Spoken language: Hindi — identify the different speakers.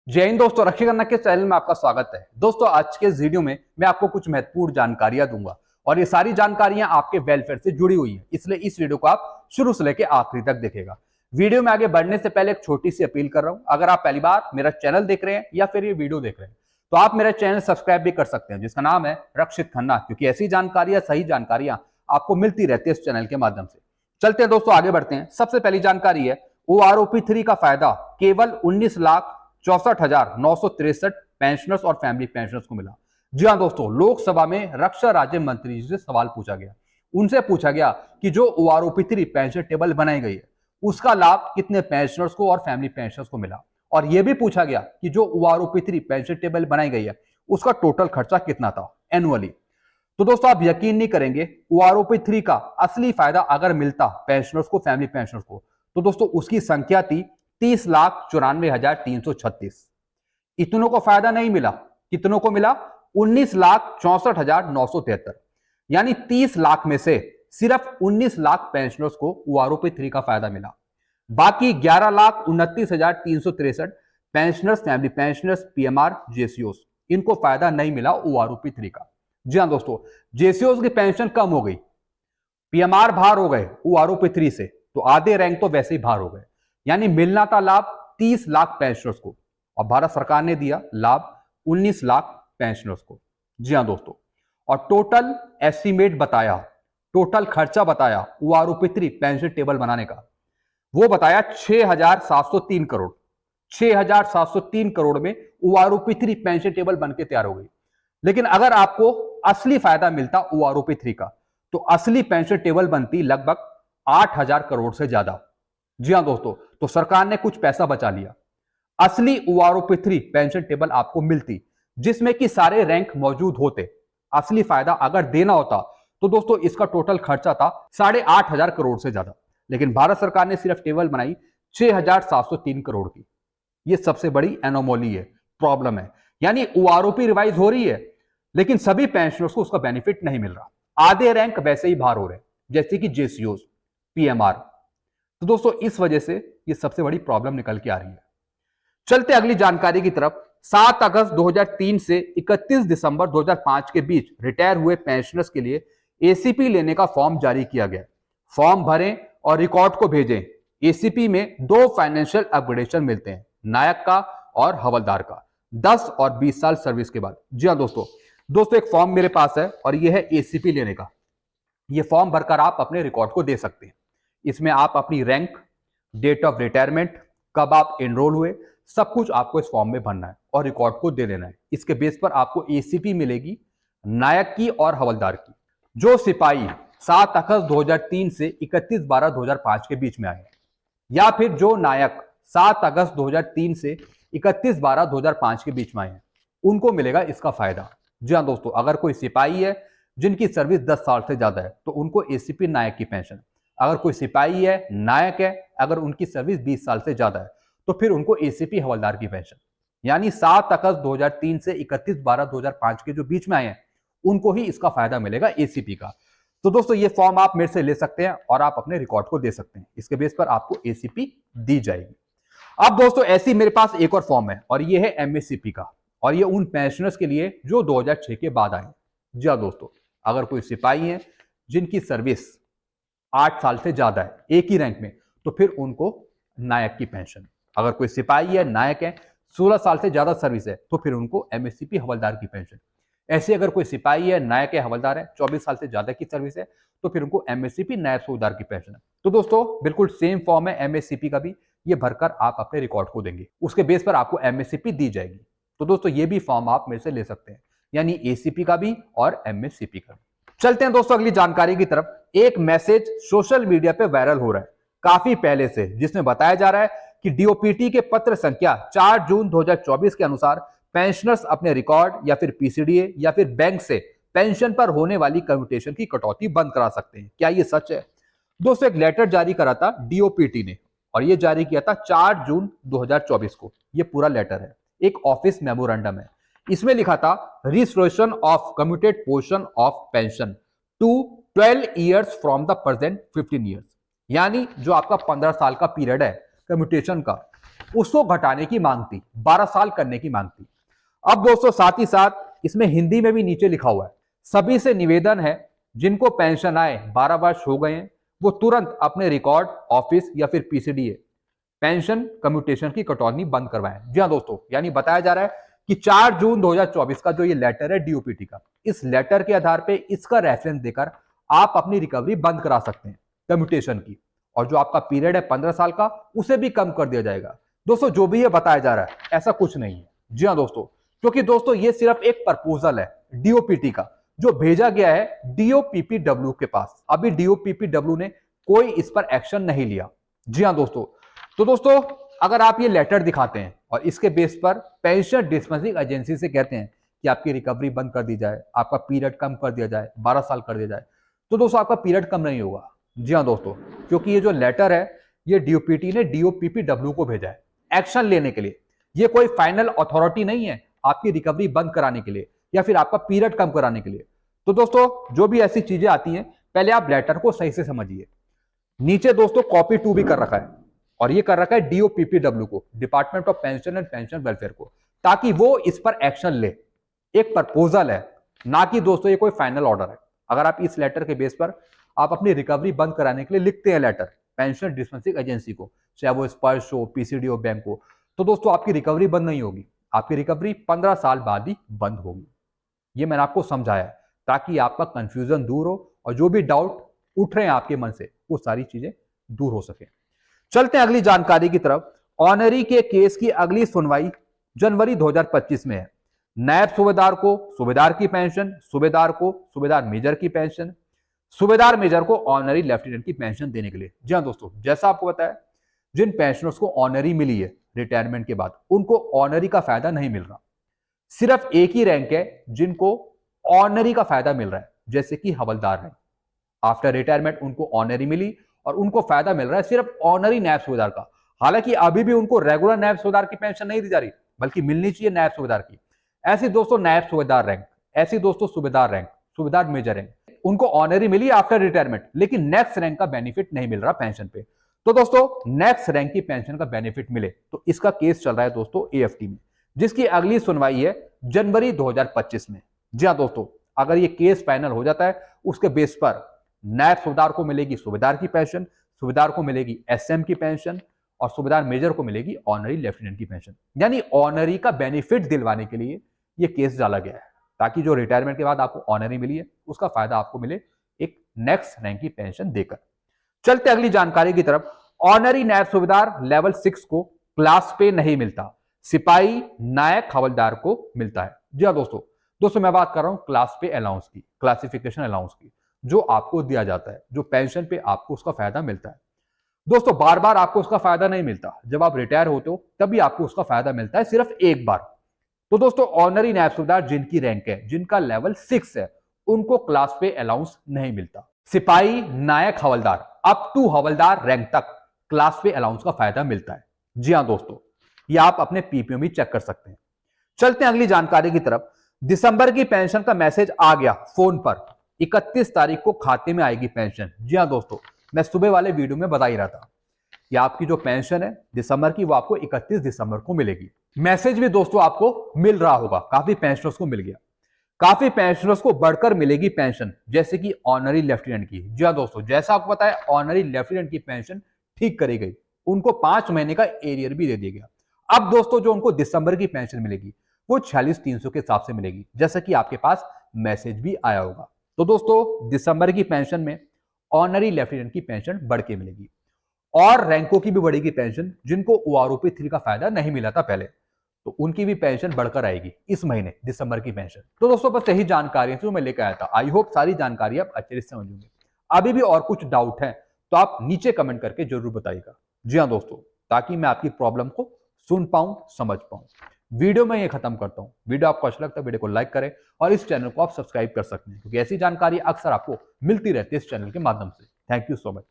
Speaker 1: जय हिंद दोस्तों, रक्षी गन्ना के चैनल में आपका स्वागत है। दोस्तों, आज के इस वीडियो में मैं आपको कुछ महत्वपूर्ण जानकारियां दूंगा और ये सारी जानकारियां आपके वेलफेयर से जुड़ी हुई हैं, इसलिए इस वीडियो को आप शुरू से लेकर आखिरी तक देखेगा। वीडियो में आगे बढ़ने से पहले एक छोटी सी अपील कर रहा हूं, अगर आप पहली बार मेरा चैनल देख रहे हैं या फिर ये वीडियो देख रहे हैं तो आप मेरा चैनल सब्सक्राइब भी कर सकते हैं, जिसका नाम है रक्षित खन्ना, क्योंकि ऐसी जानकारियां, सही जानकारियां आपको मिलती रहती है इस चैनल के माध्यम से। चलते हैं दोस्तों, आगे बढ़ते हैं। सबसे पहली जानकारी है OROP3 का फायदा केवल 19,64,963 पेंशनर्स और फैमिली पेंशनर्स को मिला। जी हाँ दोस्तों, लोकसभा में रक्षा राज्य मंत्री जी से सवाल पूछा गया। उनसे पूछा गया कि जो OROP3 पेंशन टेबल बनाई गई है उसका लाभ कितने पेंशनर्स को और फैमिली पेंशनर्स को मिला, और यह भी पूछा गया कि जो OROP3 पेंशन टेबल बनाई गई है उसका टोटल खर्चा कितना था एनुअली। तो दोस्तों, आप यकीन नहीं करेंगे, OROP3 का असली फायदा अगर मिलता पेंशनर्स को, फैमिली पेंशनर्स को, तो दोस्तों उसकी संख्या थी 30,94,336। इतनों को फायदा नहीं मिला। कितनों को मिला? 19,64,973। यानी 30 लाख में से सिर्फ 19 लाख पेंशनर्स को OROP3 का फायदा मिला। बाकी 11,29,363 pensioners, family pensioners, PMR, JCOs, इनको फायदा नहीं मिला OROP3 का। जी हाँ दोस्तों, JCOs की पेंशन कम हो गई, PMR बाहर हो गए OROP3 से, तो आधे रैंक तो वैसे ही बाहर हो गए। यानी मिलना था लाभ 30 लाख पेंशनर्स को और भारत सरकार ने दिया लाभ 19 लाख पेंशनर्स को। जी हाँ दोस्तों, और टोटल एस्टीमेट बताया, टोटल खर्चा बताया OROP3 पेंशन टेबल बनाने का, वो बताया 6,703 करोड़। 6,703 करोड़ में OROP3 पेंशन टेबल बनके तैयार हो गई। लेकिन अगर आपको असली फायदा मिलता OROP3 का तो असली पेंशन टेबल बनती लगभग 8,000 करोड़ से ज्यादा। जी हाँ दोस्तों, तो सरकार ने कुछ पैसा बचा लिया। असली OROP3 पेंशन टेबल आपको मिलती जिसमें कि सारे रैंक मौजूद होते, असली फायदा अगर देना होता तो दोस्तों इसका टोटल खर्चा था 8,500 करोड़ से ज्यादा। लेकिन भारत सरकार ने सिर्फ टेबल बनाई 6,703 करोड़ की। यह सबसे बड़ी एनोमोली है, प्रॉब्लम है। यानी OROP रिवाइज हो रही है लेकिन सभी पेंशनर्स को उसका बेनिफिट नहीं मिल रहा। आधे रैंक वैसे ही बाहर हो रहे, जैसे कि JCOs, PMR। तो दोस्तों इस वजह से ये सबसे बड़ी प्रॉब्लम निकल के आ रही है। चलते अगली जानकारी की तरफ। 7 अगस्त 2003 से 31 दिसंबर 2005 के बीच रिटायर हुए पेंशनर्स के लिए ACP लेने का फॉर्म जारी किया गया। फॉर्म भरें और रिकॉर्ड को भेजें। ACP में 2 फाइनेंशियल अपग्रेडेशन मिलते हैं, नायक का और हवलदार का, 10 और 20 साल सर्विस के बाद। जी हाँ दोस्तों, एक फॉर्म मेरे पास है और यह है ACP लेने का। यह फॉर्म भरकर आप अपने रिकॉर्ड को दे सकते हैं। इसमें आप अपनी रैंक, डेट ऑफ रिटायरमेंट, कब आप एनरोल हुए, सब कुछ आपको इस फॉर्म में भरना है और रिकॉर्ड को दे देना है। इसके बेस पर आपको ACP मिलेगी, नायक की और हवलदार की। जो सिपाही 7 अगस्त 2003 से 31/12/2005 के बीच में आए, या फिर जो नायक 7 अगस्त 2003 से 31/12/2005 के बीच में आए हैं, उनको मिलेगा इसका फायदा। जी हाँ दोस्तों, अगर कोई सिपाही है जिनकी सर्विस 10 साल से ज्यादा है तो उनको ACP नायक की पेंशन। अगर कोई सिपाही है, नायक है, अगर उनकी सर्विस 20 साल से ज्यादा है तो फिर उनको ACP हवलदार की पेंशन। यानी 7 अगस्त 2003 से 31/12/2005 के जो बीच में आए हैं उनको ही इसका फायदा मिलेगा ACP का। तो दोस्तों ये फॉर्म आप मेरे से ले सकते हैं और आप अपने रिकॉर्ड को दे सकते हैं। इसके बेस पर आपको ACP दी जाएगी। अब दोस्तों ऐसी मेरे पास एक और फॉर्म है और ये है MSCP का, और ये उन पेंशनर्स के लिए जो 2006 के बाद आए। जी हाँ दोस्तों, अगर कोई सिपाही है जिनकी सर्विस 8 साल से ज्यादा है एक ही रैंक में, तो फिर उनको नायक की पेंशन। अगर कोई सिपाही है, नायक है, 16 साल से ज्यादा सर्विस है, तो फिर उनको MSCP हवलदार की पेंशन। ऐसे अगर कोई सिपाही है, नायक है, हवलदार है, 24 साल से ज्यादा की सर्विस है, तो फिर उनको MSCP नायब सूबेदार की पेंशन है। तो दोस्तों बिल्कुल सेम फॉर्म है MSCP का भी, ये भरकर आप अपने रिकॉर्ड को देंगे, उसके बेस पर आपको MSCP दी जाएगी। तो दोस्तों ये भी फॉर्म आप मेरे से ले सकते हैं, यानी ACP का भी और MSCP का भी। चलते हैं दोस्तों अगली जानकारी की तरफ। एक मैसेज सोशल मीडिया पे वायरल हो रहा है काफी पहले से, जिसमें बताया जा रहा है कि DOPT के पत्र संख्या 4 जून 2024 के अनुसार पेंशनर्स अपने रिकॉर्ड या फिर PCDA या फिर बैंक से पेंशन पर होने वाली कम्यूटेशन की कटौती बंद करा सकते हैं। क्या ये सच है? दोस्तों एक लेटर जारी करा था DOPT ने, और ये जारी किया था 4 जून 2024 को। ये पूरा लेटर है, एक ऑफिस मेमोरेंडम है। इसमें लिखा था restoration of commuted portion of pension to 12 years from the present 15 years. यानी जो आपका 15 साल का पीरियड है कम्यूटेशन का, उसको घटाने की मांग थी, 12 साल करने की मांग थी। अब दोस्तों साथ ही साथ इसमें हिंदी में भी नीचे लिखा हुआ है, सभी से निवेदन है जिनको पेंशन आए 12 वर्ष हो गए हैं वो तुरंत अपने रिकॉर्ड ऑफिस या फिर पीसीडीए पेंशन कम्यूटेशन की कटौती बंद करवाएं। जी हाँ दोस्तों, यानी बताया जा रहा है कि 4 जून 2024 का जो ये लेटर है डीओपीटी का, इस लेटर के आधार पे इसका रेफरेंस देकर आप अपनी रिकवरी बंद करा सकते हैं कम्यूटेशन की, और जो आपका पीरियड है 15 साल का उसे भी कम कर दिया जाएगा। दोस्तों जो भी ये बताया जा रहा है ऐसा कुछ नहीं है। जी हाँ दोस्तों, क्योंकि दोस्तों ये सिर्फ एक प्रपोजल है डीओपीटी का जो भेजा गया है डीओपीपीडब्ल्यू के पास। अभी डीओपीपीडब्ल्यू ने कोई इस पर एक्शन नहीं लिया। जी हाँ दोस्तों, तो दोस्तों अगर आप ये लेटर दिखाते हैं और इसके बेस पर पेंशन डिस्पेंसिंग एजेंसी से कहते हैं कि आपकी रिकवरी बंद कर दी जाए, आपका पीरियड कम कर दिया जाए, 12 साल कर दिया जाए, तो दोस्तों आपका पीरियड कम नहीं होगा। जी हाँ दोस्तों, क्योंकि ये जो लेटर है ये डीओपीटी ने डीओपीपीडब्ल्यू को भेजा है एक्शन लेने के लिए। ये कोई फाइनल अथॉरिटी नहीं है आपकी रिकवरी बंद कराने के लिए या फिर आपका पीरियड कम कराने के लिए। तो दोस्तों जो भी ऐसी चीजें आती हैं पहले आप लेटर को सही से समझिए। नीचे दोस्तों कॉपी 2 भी कर रखा है और ये कर रखा है डीओपीपीडब्ल्यू को, department of pension and pension welfare को, ताकि वो इस पर एक्शन ले। एक प्रपोजल है, ना कि दोस्तों ये कोई फाइनल ऑर्डर है। अगर आप इस लेटर के बेस पर आप अपनी रिकवरी बंद कराने के लिए लिखते हैं लेटर पेंशन डिस्पेंसिंग एजेंसी को, चाहे वो स्पर्श हो, पीसीडी हो, बैंक हो, तो दोस्तों आपकी रिकवरी बंद नहीं होगी, आपकी रिकवरी 15 साल बाद ही बंद होगी। ये मैंने आपको समझाया ताकि आपका कंफ्यूजन दूर हो और जो भी डाउट उठ रहे हैं आपके मन से वो सारी चीजें दूर हो सके। चलते हैं अगली जानकारी की तरफ। ऑनरी के केस की अगली सुनवाई जनवरी 2025 में है। नायब सूबेदार को सूबेदार की पेंशन, सूबेदार को सूबेदार मेजर की पेंशन, सूबेदार मेजर को ऑनरी लेफ्टिनेंट की पेंशन देने के लिए। जी हाँ दोस्तों, जैसा आपको पता है जिन पेंशनर्स को ऑनरी मिली है रिटायरमेंट के बाद उनको ऑनरी का फायदा नहीं मिल रहा। सिर्फ एक ही रैंक है जिनको ऑनरी का फायदा मिल रहा है, जैसे कि हवलदार रैंक। आफ्टर रिटायरमेंट उनको ऑनरी मिली और उनको फायदा मिल रहा है सिर्फ ऑनरी नायब सूबेदार का। हालांकि अभी भी उनको रेगुलर नायब सूबेदार की पेंशन नहीं दी जा रही, बल्कि मिलनी चाहिए नायब सूबेदार की। ऐसी दोस्तों नायब सूबेदार रैंक, ऐसी दोस्तों सूबेदार रैंक, सूबेदार मेजर रैंक, उनको ऑनरी मिली आफ्टर रिटायरमेंट, लेकिन नेक्स्ट रैंक का बेनिफिट नहीं मिल रहा पेंशन पे। तो दोस्तों नेक्स्ट रैंक की पेंशन का बेनिफिट मिले, तो इसका केस चल रहा है दोस्तों एएफटी में, जिसकी अगली सुनवाई है जनवरी 2025 में। जी हाँ दोस्तों, अगर ये केस फाइनल हो जाता है उसके बेस पर नायब सूबेदार को मिलेगी सूबेदार की पेंशन, सूबेदार को मिलेगी एसएम की पेंशन और सूबेदार मेजर को मिलेगी ऑनरी लेफ्टिनेंट की पेंशन। यानी ऑनरी का बेनिफिट दिलवाने के लिए ये केस डाला गया है, ताकि जो रिटायरमेंट के बाद आपको ऑनरी मिली है उसका फायदा आपको मिले एक नेक्स्ट रैंक की पेंशन देकर। चलते अगली जानकारी की तरफ। ऑनरी नायब सूबेदार लेवल 6 को क्लास पे नहीं मिलता, सिपाही नायक हवलदार को मिलता है। जी हाँ दोस्तों मैं बात कर रहा हूं क्लास पे अलाउंस की, क्लासिफिकेशन अलाउंस की, जो आपको दिया जाता है, जो पेंशन पे आपको उसका फायदा मिलता है। दोस्तों बार बार आपको उसका फायदा नहीं मिलता, जब आप रिटायर होते हो तभी आपको उसका फायदा मिलता है, सिर्फ एक बार। तो दोस्तों ऑनरी नायब सूबेदार जिनकी रैंक है, जिनका लेवल 6 है, उनको क्लास पे अलाउंस नहीं मिलता। सिपाही नायक हवलदार अप टू हवलदार रैंक तक क्लास पे अलाउंस का फायदा मिलता है। जी हाँ दोस्तों, ये आप अपने पीपीओ में चेक कर सकते हैं। चलते हैं अगली जानकारी की तरफ। दिसंबर की पेंशन का मैसेज आ गया फोन पर, 31 तारीख को खाते में आएगी पेंशन। जी हाँ दोस्तों, मैं सुबह वाले वीडियो में बता ही रहा था कि आपकी जो पेंशन है दिसंबर की वो आपको 31 दिसंबर को मिलेगी। मैसेज भी दोस्तों आपको मिल रहा होगा, काफी पेंशनर्स को मिल गया, काफी पेंशनर्स को बढ़कर मिलेगी पेंशन, जैसे कि ऑनरी लेफ्टिनेंट की। जी हाँ दोस्तों, जैसा आपको पता है ऑनरी लेफ्टिनेंट की पेंशन ठीक करी गई, उनको 5 महीने का एरियर भी दे दिया गया। अब दोस्तों जो उनको दिसंबर की पेंशन मिलेगी वो 46,300 के हिसाब से मिलेगी, जैसा कि आपके पास मैसेज भी आया होगा। तो दोस्तों दिसंबर की पेंशन में ऑनरी लेफ्टिनेंट की पेंशन बढ़ के मिलेगी और रैंकों की भी बढ़ेगी पेंशन, जिनको ओआरओपी 3 का फायदा नहीं मिला था पहले, तो उनकी भी पेंशन बढ़कर आएगी इस महीने दिसंबर की पेंशन। तो दोस्तों बस यही जानकारी जो मैं लेकर आया था। आई होप सारी जानकारी आप अच्छे से समझ होंगे। अभी भी और कुछ डाउट है तो आप नीचे कमेंट करके जरूर बताइएगा। जी हाँ दोस्तों, ताकि मैं आपकी प्रॉब्लम को सुन पाऊं, समझ पाऊं। वीडियो में ये खत्म करता हूं। वीडियो आपको अच्छा लगता है वीडियो को लाइक करें और इस चैनल को आप सब्सक्राइब कर सकते हैं, क्योंकि ऐसी जानकारी अक्सर आपको मिलती रहती है इस चैनल के माध्यम से। Thank you so much.